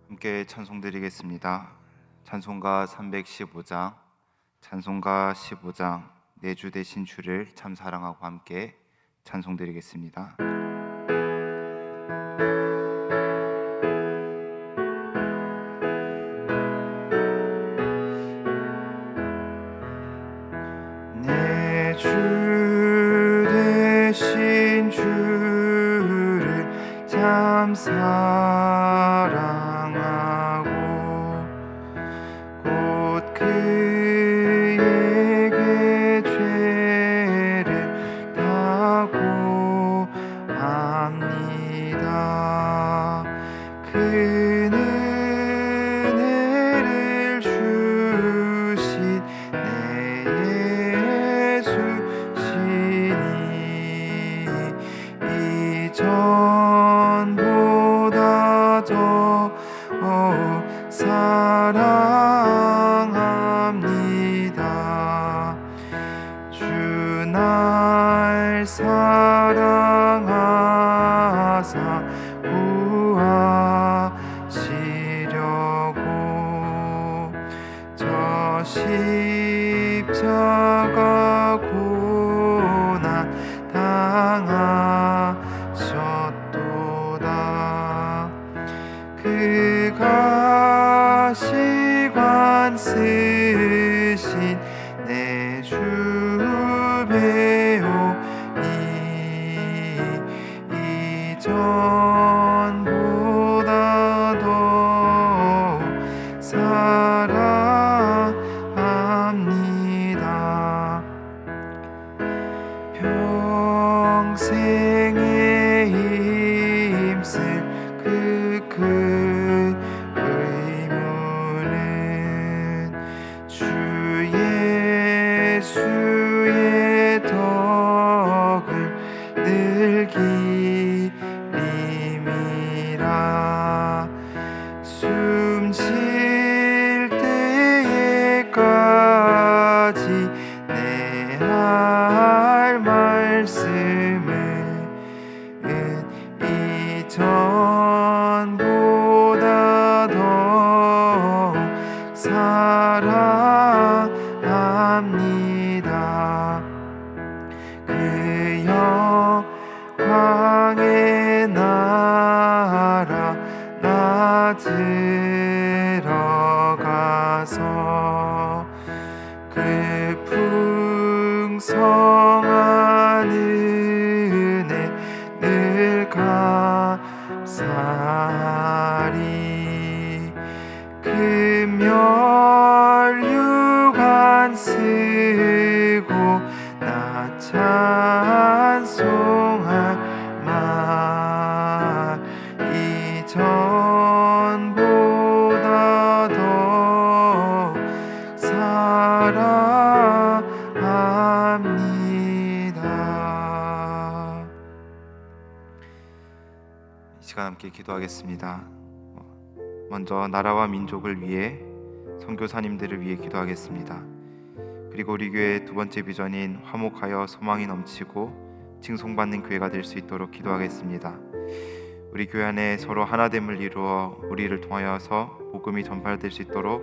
함께 찬송드리겠습니다. 찬송가 315장, 찬송가 15장, 내 주 되신 주를 참 사랑하고 함께 찬송드리겠습니다. 내 주 되신 주를 참 사랑하고 곧 그에게 죄를 다고 합니다. 그는 은혜를 주신 내 예수시니 이전보다 더 사랑합니다. 주 날 사랑하사 구하시려고 저 십자가 고난 당하셨도다. 그가 시관 쓰신 내 주 배우니 이전보다 더 사랑합니다. 평생에 힘쓸 그 의무는 주 예수의 덕을 늘 기림이라. 숨 쉴 때에까지 내 할 말씀은 이전보다 더 사랑합니다. 그 영광의 나라 나 들어가서 그 풍성한 은혜 늘 감사하리. 그 멸류관 쓰고 나 찬송할 말 이전보다 더 사랑합니다. 이 시간 함께 기도하겠습니다. 먼저 나라와 민족을 위해, 선교사님들을 위해 기도하겠습니다. 그리고 우리 교회의 두 번째 비전인 화목하여 소망이 넘치고 칭송받는 교회가 될 수 있도록 기도하겠습니다. 우리 교회 안에 서로 하나됨을 이루어 우리를 통하여서 복음이 전파될 수 있도록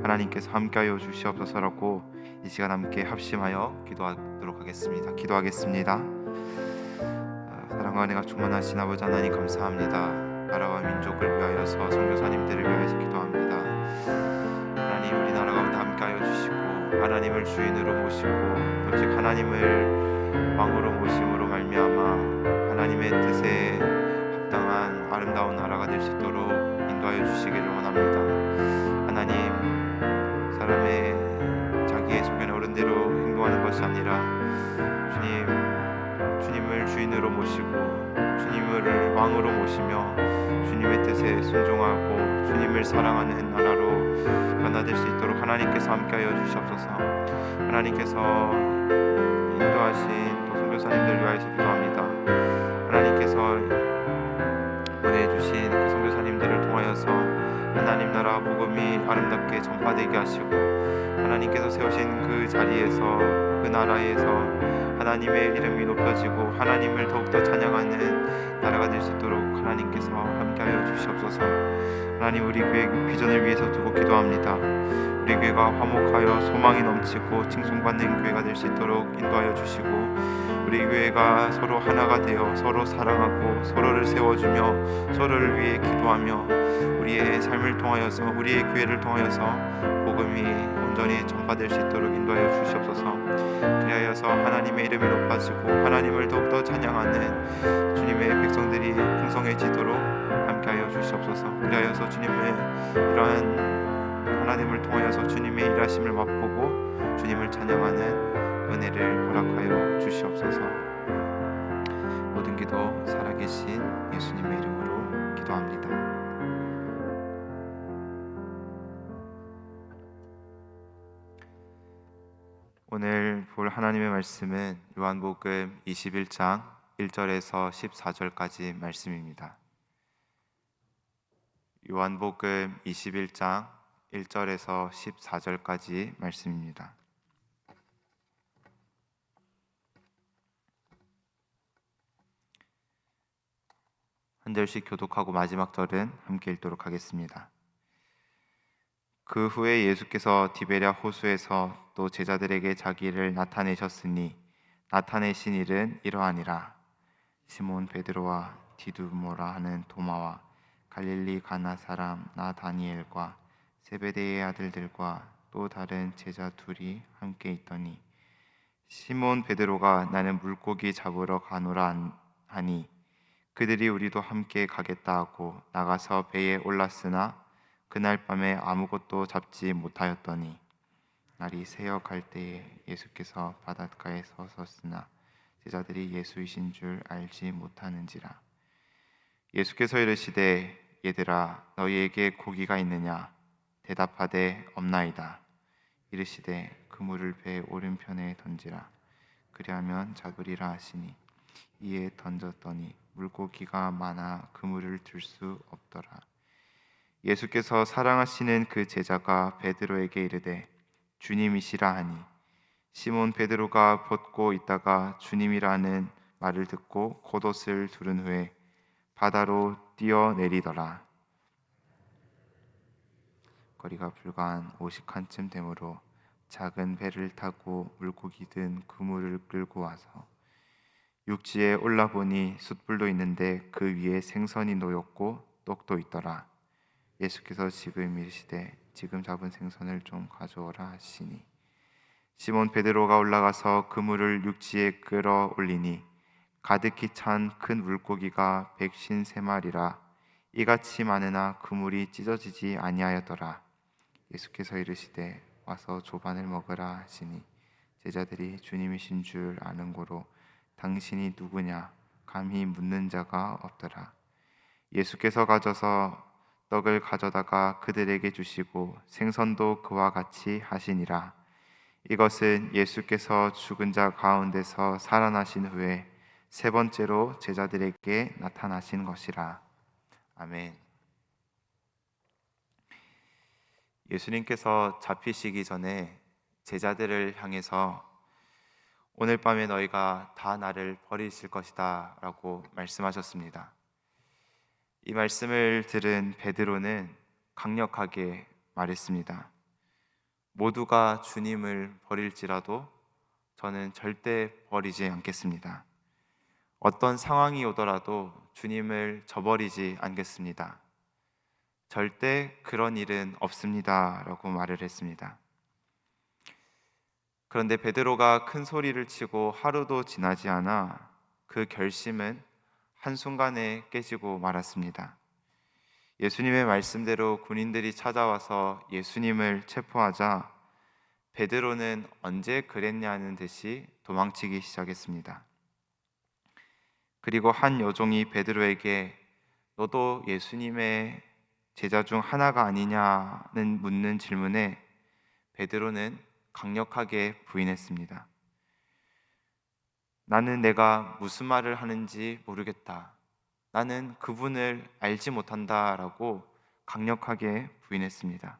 하나님께서 함께하여 주시옵소서라고 이 시간 함께 합심하여 기도하도록 하겠습니다. 기도하겠습니다. 사랑과 은혜가 충만하신 아버지 하나님 감사합니다. 나라와 민족을 위하여서 선교사님들을 위하여서 기도합니다. 하나님, 우리 나라 가운데 함께하여 주시고 하나님을 주인으로 모시고 오직 하나님을 왕으로 모심으로 말미암아 하나님의 뜻에 합당한 아름다운 나라가 될 수 있도록 인도하여 주시기를 원합니다. 하나님, 사람의 자기의 소견에 오른 대로 행동하는 것이 아니라 주님을 주인으로 모시고 주님을 왕으로 모시며 주님의 뜻에 순종하고 주님을 사랑하는 나라로 변화될 수 있도록 하나님께서 함께하여 주시옵소서. 하나님께서 인도하신 또 선교사님들 위하여서 기도합니다. 하나님께서 보내주신 그 선교사님들을 통하여서 하나님 나라 복음이 아름답게 전파되게 하시고 하나님께서 세우신 그 자리에서 그 나라에서 하나님의 이름이 높여지고 하나님을 더욱더 찬양하는 나라가 될 수 있도록 하나님께서 함께하여 주시옵소서. 하나님, 우리 교회 비전을 위해서 두고 기도합니다. 우리 교회가 화목하여 소망이 넘치고 칭송받는 교회가 될 수 있도록 인도하여 주시고, 우리 교회가 서로 하나가 되어 서로 사랑하고 서로를 세워주며 서로를 위해 기도하며 우리의 삶을 통하여서, 우리의 교회를 통하여서 복음이 온전히 전파될 수 있도록 인도하여 주시옵소서. 그리하여서 하나님의 이름이 높아지고 하나님을 더욱더 찬양하는 주님의 백성들이 풍성해지도록 함께하여 주시옵소서. 그리하여서 주님의 이러한 하나님을 통하여서 주님의 일하심을 맛보고 주님을 찬양하는 은혜를 허락하여 주시옵소서. 모든 기도 살아계신 예수님의 이름으로 기도합니다. 오늘 볼 하나님의 말씀은 요한복음 21장 1절에서 14절까지 말씀입니다. 요한복음 21장 1절에서 14절까지 말씀입니다. 한 절씩 교독하고 마지막 절은 함께 읽도록 하겠습니다. 그 후에 예수께서 디베랴 호수에서 또 제자들에게 자기를 나타내셨으니 나타내신 일은 이러하니라. 시몬 베드로와 디두모라 하는 도마와 갈릴리 가나 사람 나다니엘과 세베대의 아들들과 또 다른 제자 둘이 함께 있더니, 시몬 베드로가 나는 물고기 잡으러 가노라 하니 그들이 우리도 함께 가겠다 하고 나가서 배에 올랐으나 그날 밤에 아무것도 잡지 못하였더니, 날이 새어 갈 때에 예수께서 바닷가에 서셨으나 제자들이 예수이신 줄 알지 못하는지라. 예수께서 이르시되 얘들아 너희에게 고기가 있느냐? 대답하되 없나이다. 이르시되 그물을 배 오른편에 던지라. 그리하면 잡으리라 하시니 이에 던졌더니 물고기가 많아 그물을 들 수 없더라. 예수께서 사랑하시는 그 제자가 베드로에게 이르되 주님이시라 하니, 시몬 베드로가 벗고 있다가 주님이라는 말을 듣고 겉옷을 두른 후에 바다로 뛰어내리더라. 거리가 불과 한 50칸쯤 되므로 작은 배를 타고 물고기 든 그물을 끌고 와서 육지에 올라보니 숯불도 있는데 그 위에 생선이 놓였고 떡도 있더라. 예수께서 지금 이르시되 지금 잡은 생선을 좀 가져오라 하시니, 시몬 베드로가 올라가서 그물을 육지에 끌어 올리니 가득히 찬 큰 물고기가 153마리라. 이같이 많으나 그물이 찢어지지 아니하였더라. 예수께서 이르시되 와서 조반을 먹으라 하시니 제자들이 주님이신 줄 아는 고로 당신이 누구냐 감히 묻는 자가 없더라. 예수께서 가져서 떡을 가져다가 그들에게 주시고 생선도 그와 같이 하시니라. 이것은 예수께서 죽은 자 가운데서 살아나신 후에 세 번째로 제자들에게 나타나신 것이라. 아멘. 예수님께서 잡히시기 전에 제자들을 향해서 오늘 밤에 너희가 다 나를 버리실 것이다 라고 말씀하셨습니다. 이 말씀을 들은 베드로는 강력하게 말했습니다. 모두가 주님을 버릴지라도 저는 절대 버리지 않겠습니다. 어떤 상황이 오더라도 주님을 저버리지 않겠습니다. 절대 그런 일은 없습니다 라고 말을 했습니다. 그런데 베드로가 큰 소리를 치고 하루도 지나지 않아 그 결심은 한순간에 깨지고 말았습니다. 예수님의 말씀대로 군인들이 찾아와서 예수님을 체포하자 베드로는 언제 그랬냐는 듯이 도망치기 시작했습니다. 그리고 한 여종이 베드로에게 너도 예수님의 제자 중 하나가 아니냐는 묻는 질문에 베드로는 강력하게 부인했습니다. 나는 내가 무슨 말을 하는지 모르겠다. 나는 그분을 알지 못한다 라고 강력하게 부인했습니다.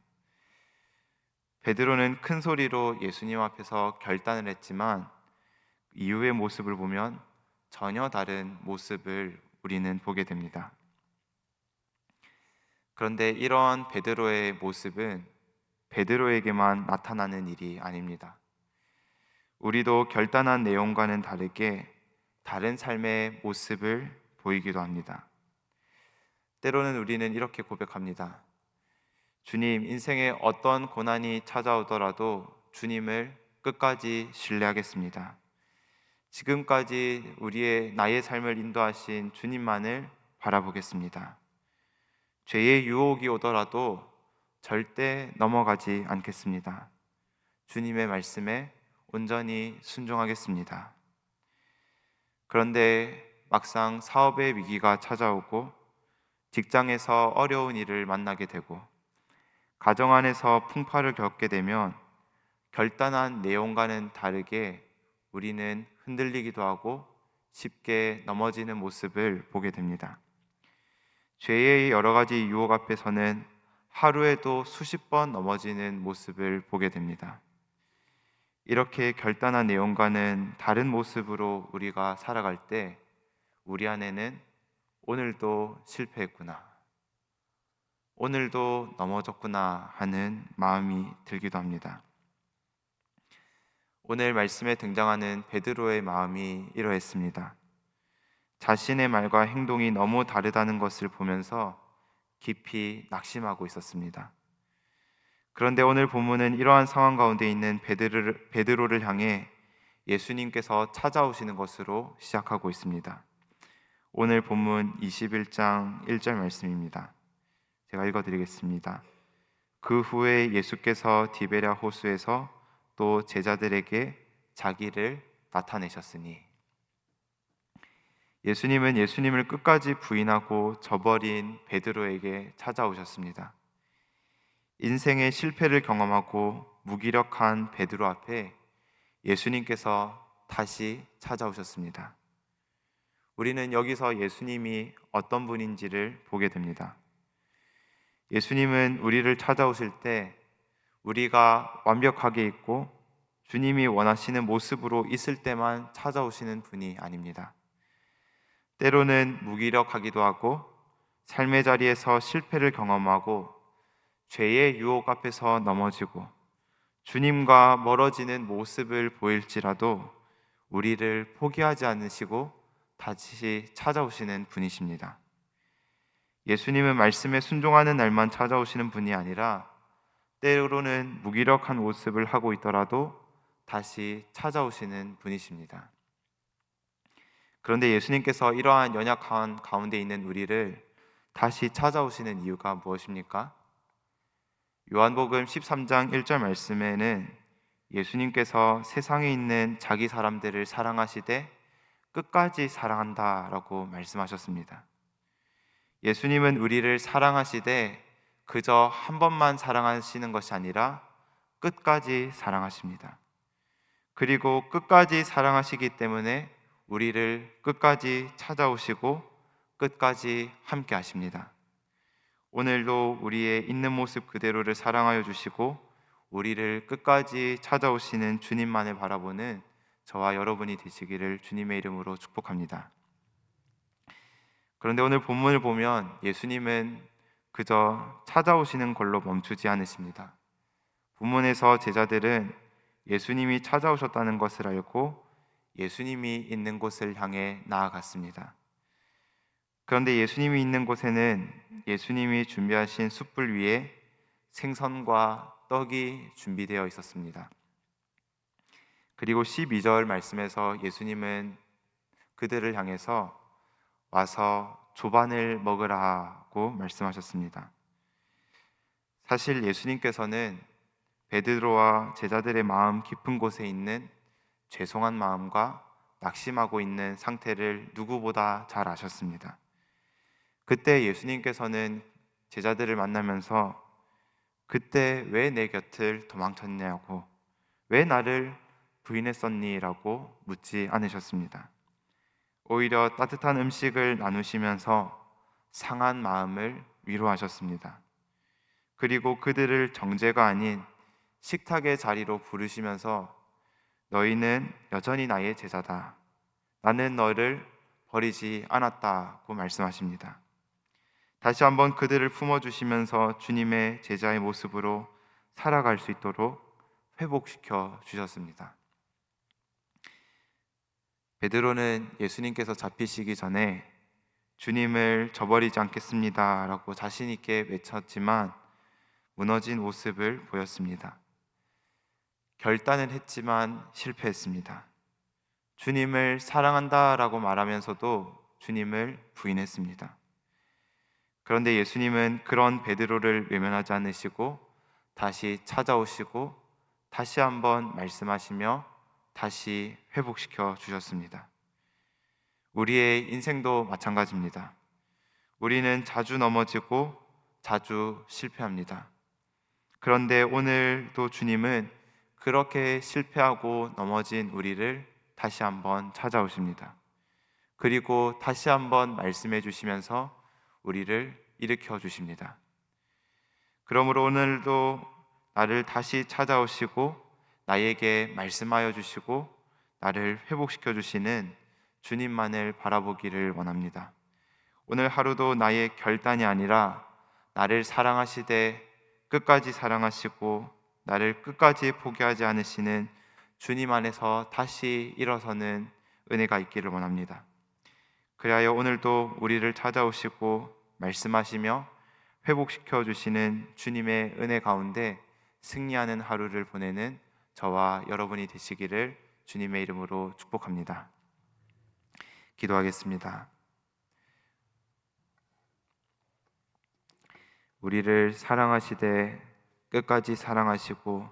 베드로는 큰 소리로 예수님 앞에서 결단을 했지만 이후의 모습을 보면 전혀 다른 모습을 우리는 보게 됩니다. 그런데 이런 베드로의 모습은 베드로에게만 나타나는 일이 아닙니다. 우리도 결단한 내용과는 다르게 다른 삶의 모습을 보이기도 합니다. 때로는 우리는 이렇게 고백합니다. 주님, 인생에 어떤 고난이 찾아오더라도 주님을 끝까지 신뢰하겠습니다. 지금까지 나의 삶을 인도하신 주님만을 바라보겠습니다. 죄의 유혹이 오더라도 절대 넘어가지 않겠습니다. 주님의 말씀에 온전히 순종하겠습니다. 그런데 막상 사업의 위기가 찾아오고 직장에서 어려운 일을 만나게 되고 가정 안에서 풍파를 겪게 되면 결단한 내용과는 다르게 우리는 흔들리기도 하고 쉽게 넘어지는 모습을 보게 됩니다. 죄의 여러 가지 유혹 앞에서는 하루에도 수십 번 넘어지는 모습을 보게 됩니다. 이렇게 결단한 내용과는 다른 모습으로 우리가 살아갈 때 우리 안에는 오늘도 실패했구나, 오늘도 넘어졌구나 하는 마음이 들기도 합니다. 오늘 말씀에 등장하는 베드로의 마음이 이러했습니다. 자신의 말과 행동이 너무 다르다는 것을 보면서 깊이 낙심하고 있었습니다. 그런데 오늘 본문은 이러한 상황 가운데 있는 베드로를 향해 예수님께서 찾아오시는 것으로 시작하고 있습니다. 오늘 본문 21장 1절 말씀입니다. 제가 읽어드리겠습니다. 그 후에 예수께서 디베랴 호수에서 또 제자들에게 자기를 나타내셨으니, 예수님은 예수님을 끝까지 부인하고 저버린 베드로에게 찾아오셨습니다. 인생의 실패를 경험하고 무기력한 베드로 앞에 예수님께서 다시 찾아오셨습니다. 우리는 여기서 예수님이 어떤 분인지를 보게 됩니다. 예수님은 우리를 찾아오실 때 우리가 완벽하게 있고 주님이 원하시는 모습으로 있을 때만 찾아오시는 분이 아닙니다. 때로는 무기력하기도 하고 삶의 자리에서 실패를 경험하고 죄의 유혹 앞에서 넘어지고 주님과 멀어지는 모습을 보일지라도 우리를 포기하지 않으시고 다시 찾아오시는 분이십니다. 예수님은 말씀에 순종하는 날만 찾아오시는 분이 아니라 때로는 무기력한 모습을 하고 있더라도 다시 찾아오시는 분이십니다. 그런데 예수님께서 이러한 연약한 가운데 있는 우리를 다시 찾아오시는 이유가 무엇입니까? 요한복음 13장 1절 말씀에는 예수님께서 세상에 있는 자기 사람들을 사랑하시되 끝까지 사랑한다라고 말씀하셨습니다. 예수님은 우리를 사랑하시되 그저 한 번만 사랑하시는 것이 아니라 끝까지 사랑하십니다. 그리고 끝까지 사랑하시기 때문에 우리를 끝까지 찾아오시고 끝까지 함께 하십니다. 오늘도 우리의 있는 모습 그대로를 사랑하여 주시고 우리를 끝까지 찾아오시는 주님만을 바라보는 저와 여러분이 되시기를 주님의 이름으로 축복합니다. 그런데 오늘 본문을 보면 예수님은 그저 찾아오시는 걸로 멈추지 않으십니다. 본문에서 제자들은 예수님이 찾아오셨다는 것을 알고 예수님이 있는 곳을 향해 나아갔습니다. 그런데 예수님이 있는 곳에는 예수님이 준비하신 숯불 위에 생선과 떡이 준비되어 있었습니다. 그리고 12절 말씀에서 예수님은 그들을 향해서 와서 조반을 먹으라고 말씀하셨습니다. 사실 예수님께서는 베드로와 제자들의 마음 깊은 곳에 있는 죄송한 마음과 낙심하고 있는 상태를 누구보다 잘 아셨습니다. 그때 예수님께서는 제자들을 만나면서 그때 왜 내 곁을 도망쳤냐고, 왜 나를 부인했었니? 라고 묻지 않으셨습니다. 오히려 따뜻한 음식을 나누시면서 상한 마음을 위로하셨습니다. 그리고 그들을 정죄가 아닌 식탁의 자리로 부르시면서 너희는 여전히 나의 제자다, 나는 너를 버리지 않았다고 말씀하십니다. 다시 한번 그들을 품어주시면서 주님의 제자의 모습으로 살아갈 수 있도록 회복시켜 주셨습니다. 베드로는 예수님께서 잡히시기 전에 주님을 저버리지 않겠습니다 라고 자신 있게 외쳤지만 무너진 모습을 보였습니다. 결단은 했지만 실패했습니다. 주님을 사랑한다 라고 말하면서도 주님을 부인했습니다. 그런데 예수님은 그런 베드로를 외면하지 않으시고 다시 찾아오시고 다시 한번 말씀하시며 다시 회복시켜 주셨습니다. 우리의 인생도 마찬가지입니다. 우리는 자주 넘어지고 자주 실패합니다. 그런데 오늘도 주님은 그렇게 실패하고 넘어진 우리를 다시 한번 찾아오십니다. 그리고 다시 한번 말씀해 주시면서 우리를 일으켜 주십니다. 그러므로 오늘도 나를 다시 찾아오시고 나에게 말씀하여 주시고 나를 회복시켜 주시는 주님만을 바라보기를 원합니다. 오늘 하루도 나의 결단이 아니라 나를 사랑하시되 끝까지 사랑하시고 나를 끝까지 포기하지 않으시는 주님 안에서 다시 일어서는 은혜가 있기를 원합니다. 그리하여 오늘도 우리를 찾아오시고 말씀하시며 회복시켜 주시는 주님의 은혜 가운데 승리하는 하루를 보내는 저와 여러분이 되시기를 주님의 이름으로 축복합니다. 기도하겠습니다. 우리를 사랑하시되 끝까지 사랑하시고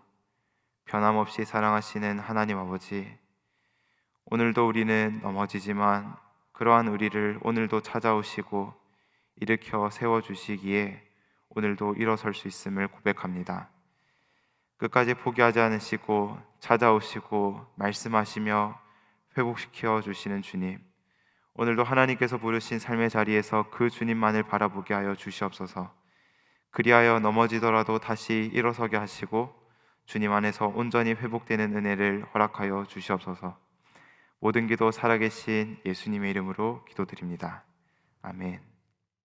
변함없이 사랑하시는 하나님 아버지, 오늘도 우리는 넘어지지만 그러한 우리를 오늘도 찾아오시고 일으켜 세워주시기에 오늘도 일어설 수 있음을 고백합니다. 끝까지 포기하지 않으시고 찾아오시고 말씀하시며 회복시켜 주시는 주님, 오늘도 하나님께서 부르신 삶의 자리에서 그 주님만을 바라보게 하여 주시옵소서. 그리하여 넘어지더라도 다시 일어서게 하시고 주님 안에서 온전히 회복되는 은혜를 허락하여 주시옵소서. 모든 기도 살아계신 예수님의 이름으로 기도드립니다. 아멘.